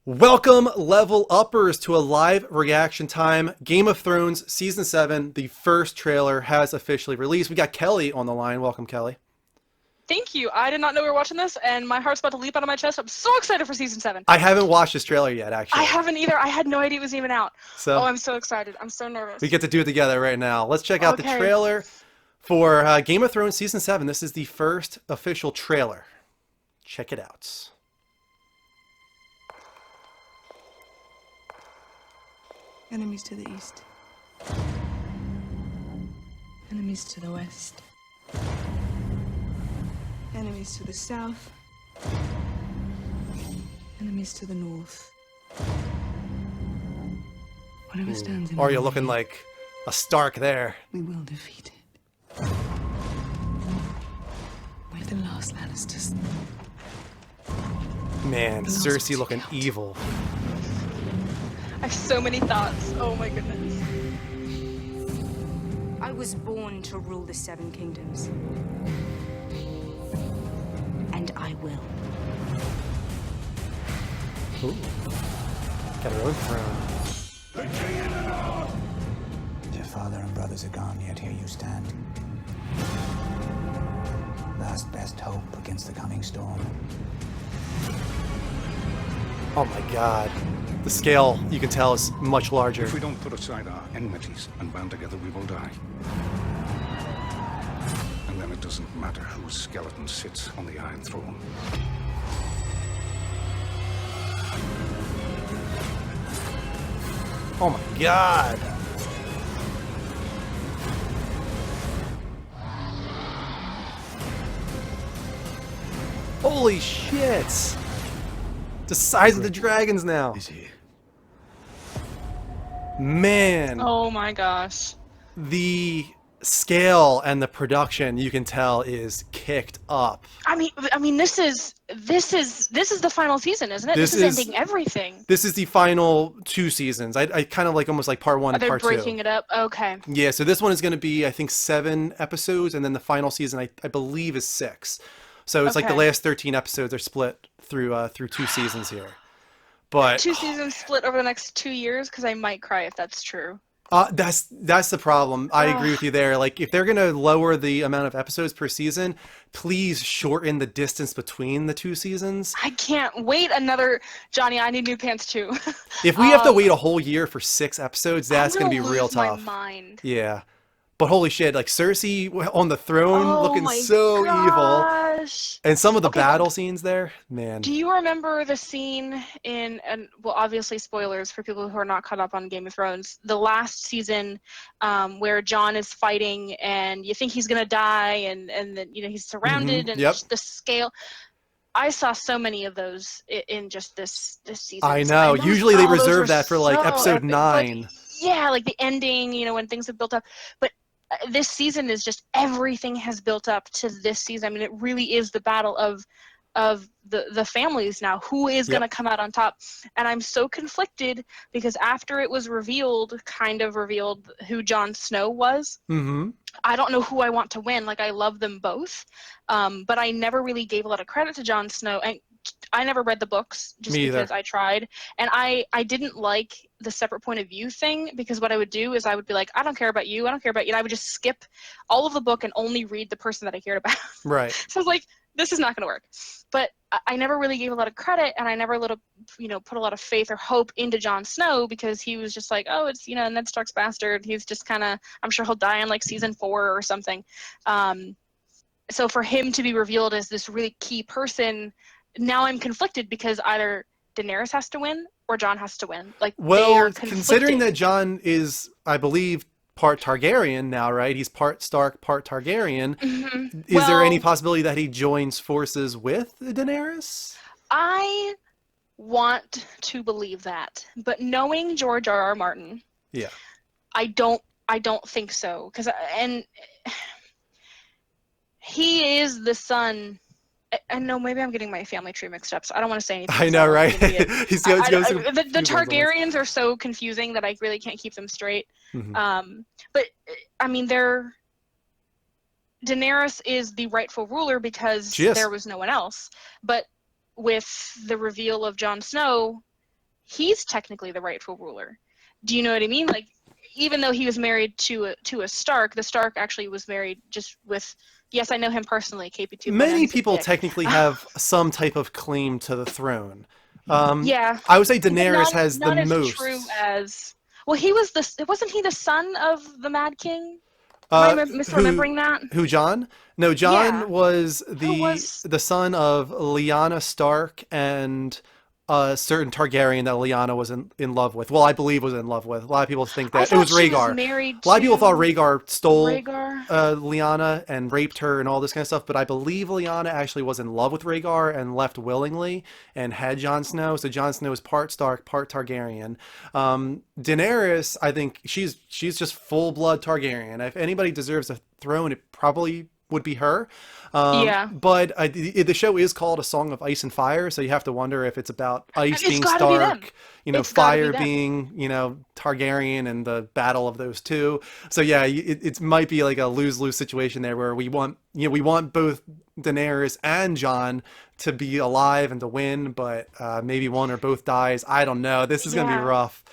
Welcome, level uppers, to a live reaction time. Game of Thrones Season 7, the first trailer has officially released. We got Kelly on the line. Welcome, Kelly. Thank you. I did not know we were watching this, and my heart's about to leap out of my chest. I'm so excited for season 7. I haven't watched this trailer yet, I actually. haven't either. I had no idea it was even out. So Oh, I'm so excited. I'm so nervous. we get to do it together right now. Let's check out the Okay. trailer for Game of Thrones Season 7. This is the first official trailer. Check it out. Enemies to the east. Enemies to the west. Enemies to the south. Enemies to the north. Whatever stands in our Arya way, looking like a Stark there. we will defeat it. We're the last Lannisters. Man, Lost Cersei looking count. evil. I have so many thoughts. Oh my goodness. I was born to rule the Seven Kingdoms. And I will. Ooh. Got her own throne. Your father and brothers are gone, yet here you stand. Last best hope against the coming storm. Oh my god. The scale, you can tell, is much larger. If we don't put aside our enmities and band together, we will die. And then it doesn't matter whose skeleton sits on the Iron Throne. Oh my god. Holy shit. The size of the dragons now. Is he? Man, Oh my gosh. the scale and the production, you can tell, is kicked up. I mean, this is the final season, isn't it? This This is is- ending everything. This is the final 2 seasons. I kind of like almost like part 1 and They're part 2. breaking it up. Okay. Yeah, so this one is going to be, I think, 7 episodes, and then the final season, I believe, is 6. So it's like the Okay. last 13 episodes are split through 2 seasons here. But 2 seasons split over the next 2 years, because I might cry if that's true. that's the problem. I agree with you there. Like, if they're going to lower the amount of episodes per season, please shorten the distance between the 2 seasons. I can't wait another Johnny, I need new pants too. If we have to wait a whole year for 6 episodes, that's I'm going to be gonna real lose my tough. mind. Yeah. But holy shit, like Cersei on the throne Oh looking my so evil. gosh. And some of the Okay, battle scenes there, man. Do you remember the scene in, and well, obviously spoilers for people who are not caught up on Game of Thrones, the last season where Jon is fighting and you think he's gonna die, and then he's surrounded and yep. the scale. I saw so many of those in just this season. I So know. those- Usually they oh, those reserve were that for like so episode epic. 9. Like, yeah, like the ending, when things have built up. But this season is just everything has built up to this season. I mean, it really is the battle of the families now. Who is Yep. going to come out on top? And I'm so conflicted because after it was revealed, kind of revealed who Jon Snow was, Mm-hmm. I don't know who I want to win. Like, I love them both, but I never really gave a lot of credit to Jon Snow, and I never read the books just Me either. because I tried, and I didn't like the separate point of view thing, because what I would do is I would be like, I don't care about you, I don't care about you, and I would just skip all of the book and only read the person that I cared about. Right. So I was like, this is not going to work. But I never really gave a lot of credit, and I never put a lot of faith or hope into Jon Snow, because he was just like, oh, it's Ned Stark's bastard. He's just kind of, I'm sure he'll die in like season 4 or something. So for him to be revealed as this really key person, now I'm conflicted, because either Daenerys has to win or Jon has to win. Like, they Well, are considering conflicting. that Jon is, I believe, part Targaryen now, right? He's part Stark, part Targaryen. Mhm. Is there any Well, possibility that he joins forces with Daenerys? I want to believe that, but knowing George R.R. Martin, Yeah. I don't think so, because he is the son. I know, maybe I'm getting my family tree mixed up, so I don't want to say anything. I know, right? He's The few ones on this. Targaryens are so confusing that I really can't keep them straight. Mhm. But I mean, Daenerys is the rightful ruler because She is. there was no one else. But with the reveal of Jon Snow, he's technically the rightful ruler. Do you know what I mean? Like, even though he was married to a Stark, the Stark actually was married just with. Yes, I know him personally, KP2. Many people technically have some type of claim to the throne. Yeah, I would say but Daenerys has not the as most. true as. Well, wasn't he the son of the Mad King? Uh, Am I misremembering that? Who, Jon? No, Jon Yeah. was Who was? the son of Lyanna Stark and a certain Targaryen that Lyanna was in love with. Well, I believe was in love with. A lot of people think I that it was thought she Rhaegar. was married A lot of people to thought Rhaegar stole Rhaegar. Lyanna and raped her and all this kind of stuff, but I believe Lyanna actually was in love with Rhaegar and left willingly and had Jon Snow. So Jon Snow is part Stark, part Targaryen. Daenerys, I think she's just full blood Targaryen. If anybody deserves a throne, it probably would be her. Yeah. But the show is called A Song of Ice and Fire, so you have to wonder if it's about ice It's being gotta be them. Stark, you know, It's gotta be fire them. being, you know, Targaryen, and the battle of those two. So yeah, it might be like a lose-lose situation there, where we want both Daenerys and Jon to be alive and to win, but maybe one or both dies. I don't know. This is gonna be Yeah. rough.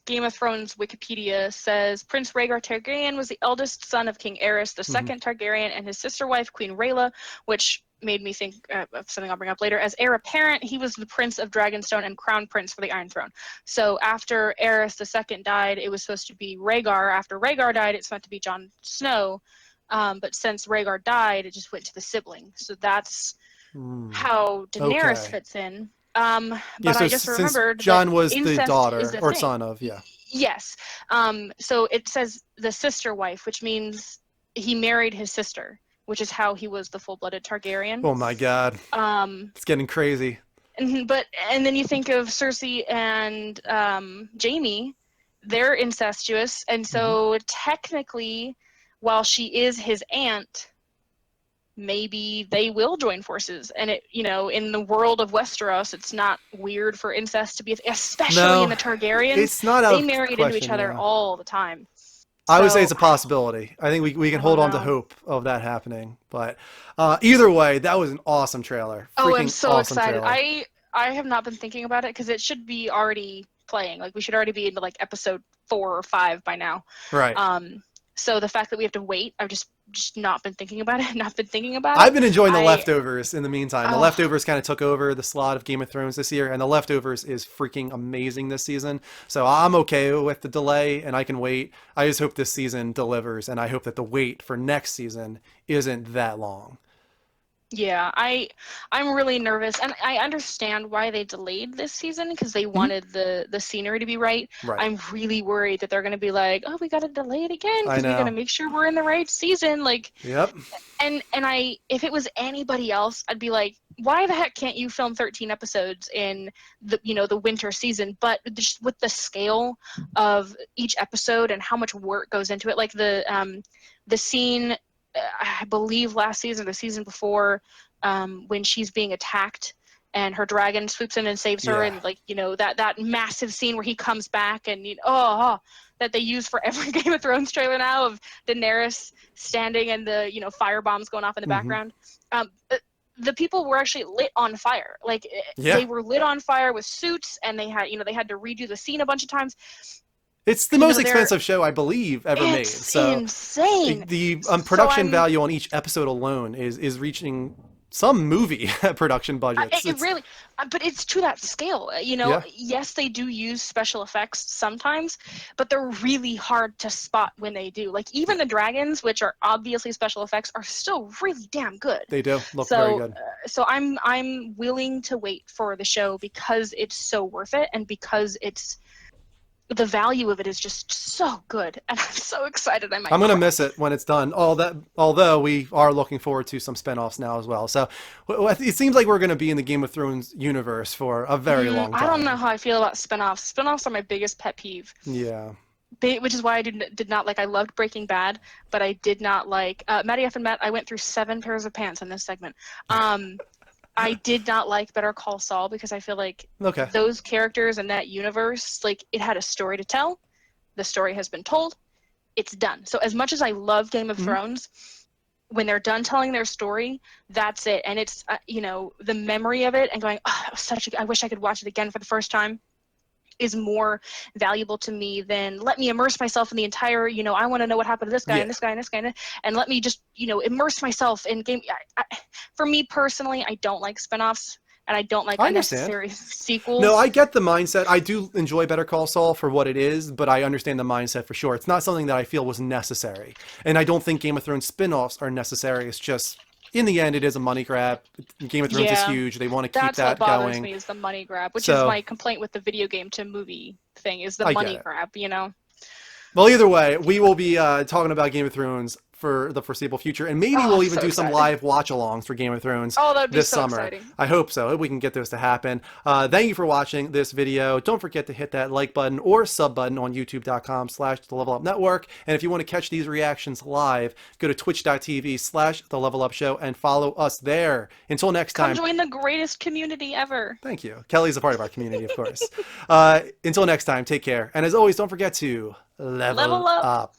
Game of Thrones Wikipedia says Prince Rhaegar Targaryen was the eldest son of King Aerys the second Targaryen and his sister wife Queen Rhaela, which made me think of something I'll bring up later. As heir apparent, he was the Prince of Dragonstone and Crown Prince for the Iron Throne. So after Aerys the second died, it was supposed to be Rhaegar. After Rhaegar died, it's meant to be Jon Snow. But since Rhaegar died, it just went to the sibling. So that's how Daenerys Okay. fits in. Yeah, But so I just since remembered Jon that was the incest daughter is a or thing. son of, yeah. Yes. So it says the sister wife, which means he married his sister, which is how he was the full-blooded Targaryen. Oh my God, it's getting crazy. And then you think of Cersei and Jaime, they're incestuous, and so technically, while she is his aunt, maybe they will join forces. And it, you know, in the world of Westeros, it's not weird for incest to be, especially in the Targaryens. It's not out They of married question, into each other yeah. all the time. I would say So- it's a possibility. I think we can I hold don't on to know. hope of that happening. But either way, that was an awesome trailer. Oh, I'm Freaking so awesome excited. trailer. I have not been thinking about it because it should be already playing. Like, we should already be into like episode 4 or 5 by now. Right. So the fact that we have to wait, I've just not been thinking about it. I've been enjoying The Leftovers in the meantime. The Oh. Leftovers kind of took over the slot of Game of Thrones this year, and The Leftovers is freaking amazing this season. So I'm okay with the delay, and I can wait. I just hope this season delivers, and I hope that the wait for next season isn't that long. Yeah, I'm really nervous, and I understand why they delayed this season because they wanted the scenery to be right. Right. I'm really worried that they're going to be like, oh, we got to delay it again I because we got to know. make sure we're in the right season. Like, Yep. and if it was anybody else, I'd be like, why the heck can't you film 13 episodes in the winter season? But just with the scale of each episode and how much work goes into it, like the scene. I believe last season, the season before, when she's being attacked and her dragon swoops in and saves her, Yeah. and that massive scene where he comes back and that they use for every Game of Thrones trailer now of Daenerys standing and the fire bombs going off in the background. The people were actually lit on fire. Like Yeah. they were lit on fire with suits, and they had to redo the scene a bunch of times. It's the You know, most they're- expensive show I believe ever made. It's So insane. the So production I'm- value on each episode alone is reaching some movie production budgets. It really, but it's to that scale. Yeah. Yes, they do use special effects sometimes, but they're really hard to spot when they do. Like even the dragons, which are obviously special effects, are still really damn good. They do look so, very good. So I'm willing to wait for the show because it's so worth it, and because the value of it is just so good, and I'm so excited. I'm gonna miss it when it's done. Although we are looking forward to some spinoffs now as well. So it seems like we're gonna be in the Game of Thrones universe for a very long time. I don't know how I feel about spinoffs. Spinoffs are my biggest pet peeve. Yeah. Which is why I did not like. I loved Breaking Bad, but I did not like Maddie F and Matt. I went through 7 pairs of pants in this segment. I did not like Better Call Saul because I feel like Okay. those characters in that universe, like it had a story to tell. The story has been told. It's done. So as much as I love Game of Thrones, when they're done telling their story, that's it. And it's, you know, the memory of it and going, oh, that was I wish I could watch it again for the first time, is more valuable to me than let me immerse myself in the entire, you know, I want to know what happened to this guy and this guy and this guy, and let me just, you know, immerse myself in game. For me personally, I don't like spinoffs. And I don't like unnecessary sequels. No, I get the mindset. I do enjoy Better Call Saul for what it is, but I understand the mindset for sure. It's not something that I feel was necessary. And I don't think Game of Thrones spin-offs are necessary. It's just, in the end, it is a money grab. Game of Thrones is huge. They want to keep that going. That's what bothers me, is the money grab, which is my complaint with the video game to movie thing, is the money grab, you know? Well, either way, we will be talking about Game of Thrones for the foreseeable future, and maybe we'll even do some live watch-alongs for Game of Thrones this summer. Exciting. I hope so. I hope we can get those to happen. Thank you for watching this video. Don't forget to hit that like button or sub button on youtube.com/The Level Up Network. And if you want to catch these reactions live, go to twitch.tv/The Level Up Show and follow us there. Until next time. Come join the greatest community ever. Thank you. Kelly's a part of our community, of course. Until next time, take care. And as always, don't forget to level up.